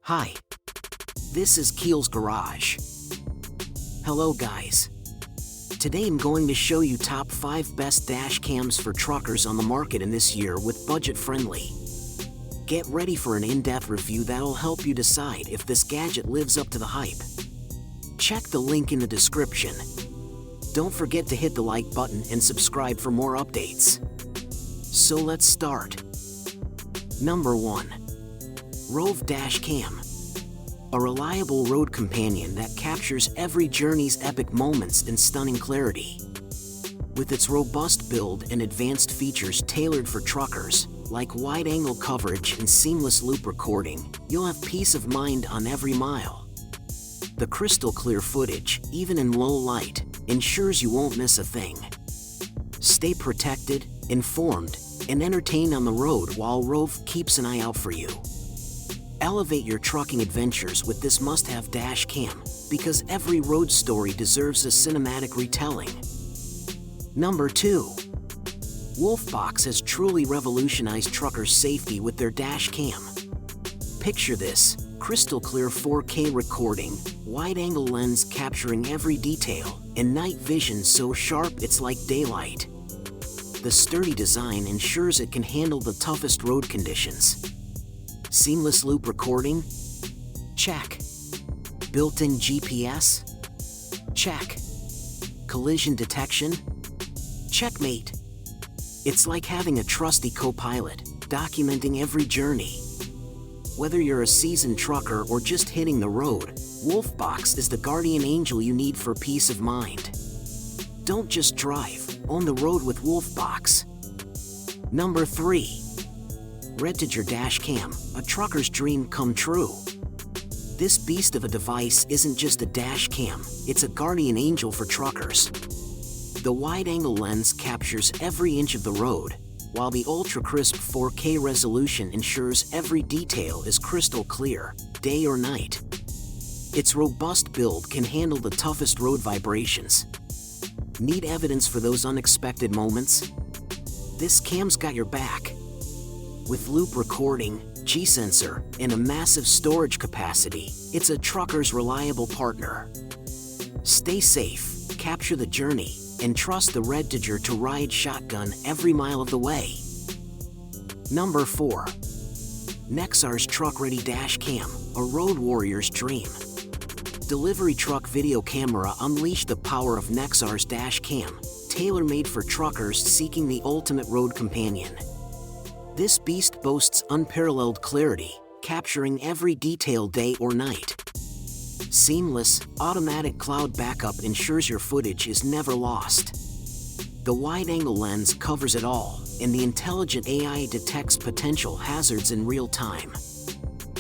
Hi, this is Keel's Garage. Hello guys. Today I'm going to show you top 5 best dash cams for truckers on the market in this year with budget friendly. Get ready for an in-depth review that'll help you decide if this gadget lives up to the hype. Check the link in the description. Don't forget to hit the like button and subscribe for more updates. So let's start. Number 1. Rove Dash Cam. A reliable road companion that captures every journey's epic moments in stunning clarity. With its robust build and advanced features tailored for truckers, like wide-angle coverage and seamless loop recording, you'll have peace of mind on every mile. The crystal-clear footage, even in low light, ensures you won't miss a thing. Stay protected, informed, and entertained on the road while Rove keeps an eye out for you. Elevate your trucking adventures with this must-have dash cam, because every road story deserves a cinematic retelling. Number 2. Wolfbox has truly revolutionized truckers' safety with their dash cam. Picture this: crystal-clear 4K recording, wide-angle lens capturing every detail, and night vision so sharp it's like daylight. The sturdy design ensures it can handle the toughest road conditions. Seamless loop recording? Check. Built-in GPS? Check. Collision detection? Checkmate. It's like having a trusty co-pilot, documenting every journey. Whether you're a seasoned trucker or just hitting the road, Wolfbox is the guardian angel you need for peace of mind. Don't just drive, own the road with Wolfbox. Number 3. Red Dash Cam, a trucker's dream come true. This beast of a device isn't just a dash cam, it's a guardian angel for truckers. The wide-angle lens captures every inch of the road, while the ultra-crisp 4K resolution ensures every detail is crystal clear, day or night. Its robust build can handle the toughest road vibrations. Need evidence for those unexpected moments? This cam's got your back. With loop recording, G-sensor, and a massive storage capacity, it's a trucker's reliable partner. Stay safe, capture the journey, and trust the Red to ride shotgun every mile of the way. Number 4. Nexar's Truck-Ready Dash Cam, a road warrior's dream. Delivery truck video camera unleashed the power of Nexar's Dash Cam, tailor-made for truckers seeking the ultimate road companion. This beast boasts unparalleled clarity, capturing every detail day or night. Seamless, automatic cloud backup ensures your footage is never lost. The wide-angle lens covers it all, and the intelligent AI detects potential hazards in real time.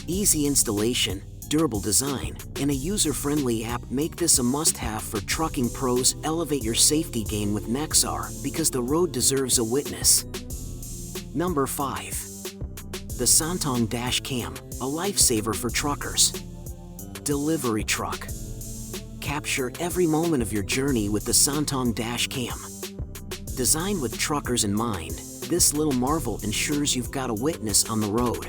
Easy installation, durable design, and a user-friendly app make this a must-have for trucking pros. Elevate your safety game with Nexar, because the road deserves a witness. Number 5. The Sontong Dash Cam, a lifesaver for truckers. Delivery truck. Capture every moment of your journey with the Sontong Dash Cam. Designed with truckers in mind, this little marvel ensures you've got a witness on the road.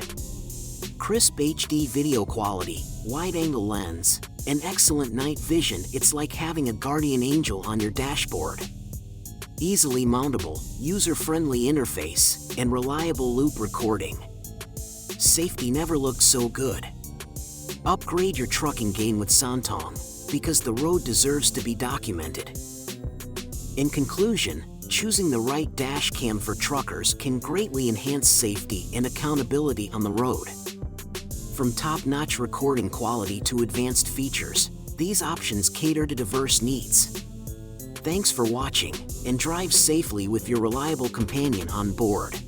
Crisp HD video quality, wide-angle lens, and excellent night vision, it's like having a guardian angel on your dashboard. Easily mountable, user-friendly interface, and reliable loop recording. Safety never looked so good. Upgrade your trucking game with Sontong, because the road deserves to be documented. In conclusion, choosing the right dash cam for truckers can greatly enhance safety and accountability on the road. From top-notch recording quality to advanced features, these options cater to diverse needs. Thanks for watching, and drive safely with your reliable companion on board.